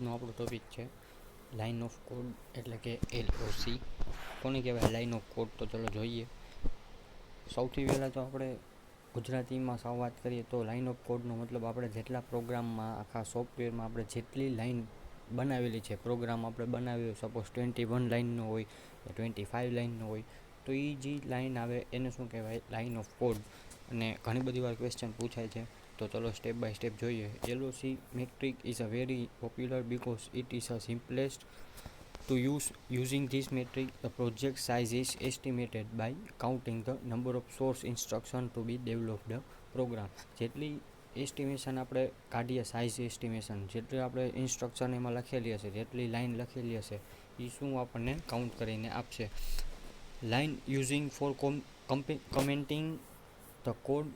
આજનો આપણો ટોપિક છે લાઇન ઓફ કોડ એટલે કે એલઓસી. કોને કહેવાય લાઇન ઓફ કોડ? તો ચલો જોઈએ. સૌથી પહેલાં તો આપણે ગુજરાતીમાં સાવ વાત કરીએ તો લાઇન ઓફ કોડનો મતલબ આપણે જેટલા પ્રોગ્રામમાં આખા સોફ્ટવેરમાં આપણે જેટલી લાઇન બનાવેલી છે, પ્રોગ્રામ આપણે બનાવ્યો સપોઝ 21 લાઇનનો હોય કે 25 લાઇનનો હોય, તો એ જે લાઇન આવે એને શું કહેવાય? Line of code. અને ઘણી બધી વાર ક્વેશ્ચન પૂછાય છે, તો ચલો સ્ટેપ બાય સ્ટેપ જોઈએ. LOC metric is a very popular because it is the simplest to use. Using this metric, the project size is estimated by counting the number of source instruction to be developed the program. જેટલી estimation આપણે કાઢીએ, size estimation જેટલી આપણે instruction એમાં લખેલી હશે, જેટલી line લખેલી હશે, એ શું આપણને કાઉન્ટ કરીને આપશે. Line using for commenting the code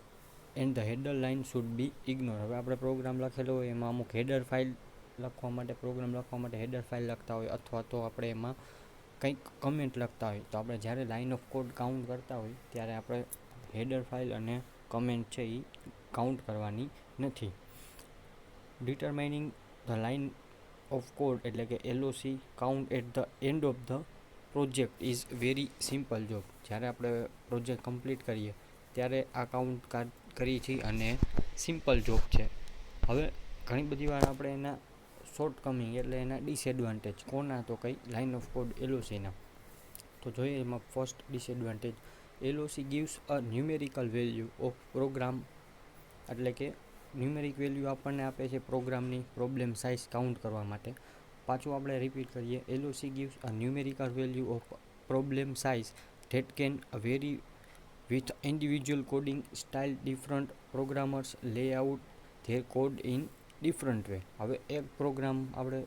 and the header line should be ignore. હવે આપણે પ્રોગ્રામ લખેલો હોય એમાં અમુક હેડર ફાઇલ લખવા માટે, પ્રોગ્રામ લખવા માટે હેડર ફાઇલ લખતા હોય, અથવા તો આપણે એમાં કંઈક કમેન્ટ લખતા હોય, તો આપણે જ્યારે લાઇન ઓફ કોડ કાઉન્ટ કરતા હોય ત્યારે આપણે હેડર ફાઇલ અને કમેન્ટ છે એ કાઉન્ટ કરવાની નથી. Determining the line of code એટલે કે LOC count at the end of the project is very simple job. જ્યારે આપણે પ્રોજેક્ટ કમ્પ્લીટ કરીએ ત્યારે આ કાઉન્ટ કરીએ છીએ અને સિમ્પલ જોબ છે. હવે ઘણી બધી વાર આપણે એના શોર્ટકમિંગ એટલે એના ડિસએડવાન્ટેજ કોના? તો કંઈ લાઇન ઓફ કોડ LOCના. તો જોઈએ એમાં first disadvantage. LOC gives a numerical value of program, એટલે કે ન્યુમેરિક વેલ્યુ આપણને આપે છે પ્રોગ્રામની પ્રોબ્લેમ સાઇઝ કાઉન્ટ કરવા માટે. પાછું આપણે રિપીટ કરીએ. LOC gives a numerical value of problem size that can vary with individual coding style. Different programmers lay out their code in different way. હવે એક પ્રોગ્રામ આપણે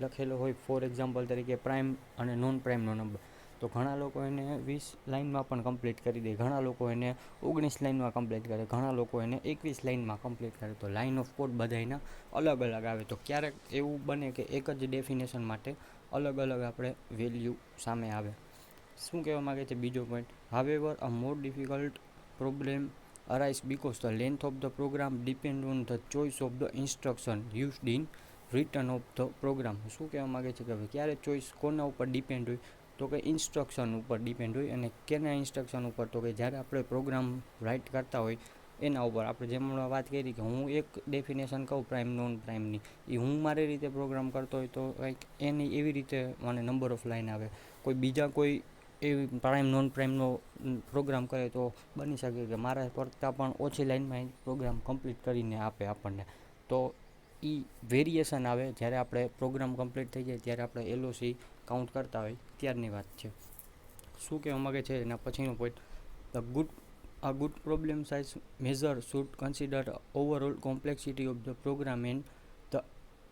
લખેલો હોય, ફોર એક્ઝામ્પલ તરીકે પ્રાઇમ અને નોન પ્રાઇમનો નંબર, તો ઘણા લોકો એને 20 લાઇનમાં પણ કમ્પ્લીટ કરી દે, ઘણા લોકો એને 19 લાઇનમાં કમ્પ્લીટ કરે, ઘણા લોકો એને 21 લાઇનમાં કમ્પ્લીટ કરે. તો લાઇન ઓફ કોડ બધાયના અલગ અલગ આવે. તો ક્યારેક એવું બને કે એક જ ડેફિનેશન માટે અલગ અલગ આપણે વેલ્યુ સામે આવે. શું કહેવા માગે છે બીજો point? However a more difficult problem arise because the length of the program depend on the choice of the instruction used in written of the program. શું કહેવા માગે છે કે ક્યારે ચોઈસ કોના ઉપર ડિપેન્ડ હોય? તો કે ઇન્સ્ટ્રક્શન ઉપર ડિપેન્ડ હોય. અને કેના ઇન્સ્ટ્રક્શન ઉપર? તો કે જ્યારે આપણે પ્રોગ્રામ રાઇટ કરતા હોય એના ઉપર. આપણે જેમ વાત કરી કે હું એક ડેફિનેશન કહું પ્રાઇમ નોન પ્રાઇમની, એ હું મારી રીતે પ્રોગ્રામ કરતો હોય તો કંઈક એની એવી રીતે મને નંબર ઓફ લાઇન આવે. કોઈ બીજા કોઈ એવી પ્રાઇમ નોન પ્રાઇમનો પ્રોગ્રામ કરે તો બની શકે કે મારા કરતાં પણ ઓછી લાઇનમાં પ્રોગ્રામ કમ્પ્લીટ કરીને આપે આપણને. તો એ વેરિએશન આવે જ્યારે આપણે પ્રોગ્રામ કમ્પ્લીટ થઈ જાય ત્યારે આપણે LOC કાઉન્ટ કરતા હોય ત્યારની વાત છે. શું કહેવા માગે છે એના પછીનો point? A good problem size measure should consider overall complexity of the program and the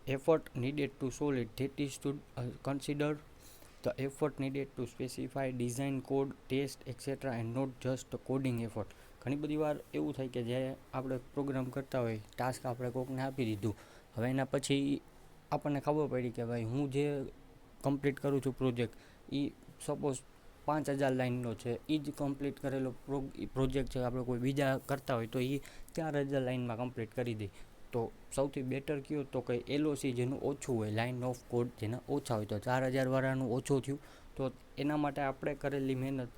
effort needed to solve it. That is should consider the effort needed to specify, design, code, test, etc. and not just the coding effort. ઘણી બધી વાર એવું થાય કે જ્યારે આપણે programme કરતા હોય, ટાસ્ક આપણે કોકને આપી દીધું, હવે એના પછી આપણને ખબર પડી કે ભાઈ હું જે કમ્પ્લીટ કરું છું પ્રોજેક્ટ, એ સપોઝ 5000 લાઇનનો છે, એ જ કમ્પ્લીટ કરેલો પ્રોજેક્ટ છે આપણે કોઈ બીજા કરતા હોય તો એ 4000 લાઇનમાં કમ્પ્લીટ કરી દે. તો સૌથી બેટર કયો? તો કંઈ LOC જેનું ઓછું હોય, લાઇન ઓફ કોડ જેના ઓછા હોય. તો 4000 વાળાનું ઓછું થયું તો એના માટે આપણે કરેલી મહેનત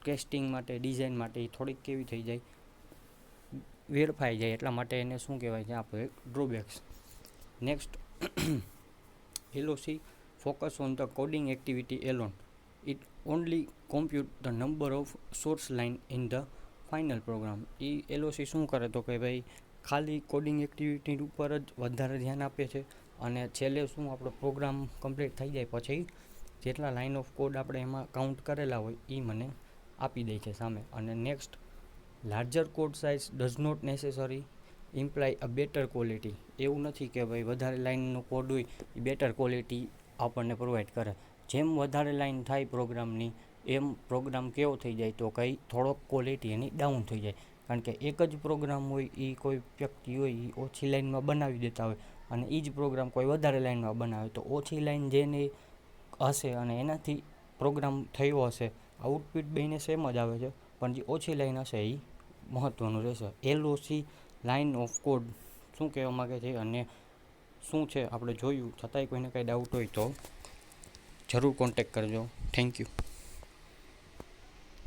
ટેસ્ટિંગ માટે, ડિઝાઇન માટે એ થોડીક કેવી થઈ જાય? વેડફાઈ જાય. એટલા માટે એને શું કહેવાય છે? આપણે drawbacks. Next, LOC focus on the coding activity alone. It only compute the number of source line in the final program. A LOC શું કરે? તો કે ભાઈ ખાલી કોડિંગ એક્ટિવિટી ઉપર જ વધારે ધ્યાન આપે છે, અને છેલ્લે શું આપણો પ્રોગ્રામ કમ્પ્લીટ થઈ જાય પછી જેટલા લાઇન ઓફ કોડ આપણે એમાં કાઉન્ટ કરેલા હોય એ મને આપી દે છે સામે. અને next, larger code size does not necessary imply a better quality. એવું નથી કે ભાઈ વધારે લાઇનનો કોડ હોય એ બેટર ક્વોલિટી આપણને પ્રોવાઈડ કરે. જેમ વધારે લાઇન થાય પ્રોગ્રામની એમ પ્રોગ્રામ કેવો થઈ જાય? તો કંઈ થોડોક ક્વોલિટી એની ડાઉન થઈ જાય. કારણ કે એક જ પ્રોગ્રામ હોય એ કોઈ વ્યક્તિ હોય એ ઓછી લાઇનમાં બનાવી દેતા હોય, અને એ જ પ્રોગ્રામ કોઈ વધારે લાઇનમાં બનાવે તો ઓછી લાઇન જેની હશે અને એનાથી પ્રોગ્રામ થયો હશે, આઉટપુટ બેને સેમ જ આવે છે, પણ જે ઓછી લાઇન હશે એ મહત્ત્વનું રહેશે. LOC લાઇન ઓફ કોડ શું કહેવા માગે છે? અને શું છે આપણે જોયું, છતાંય કોઈને કાંઈ ડાઉટ હોય તો જરૂર કોન્ટેક કરજો. Thank you.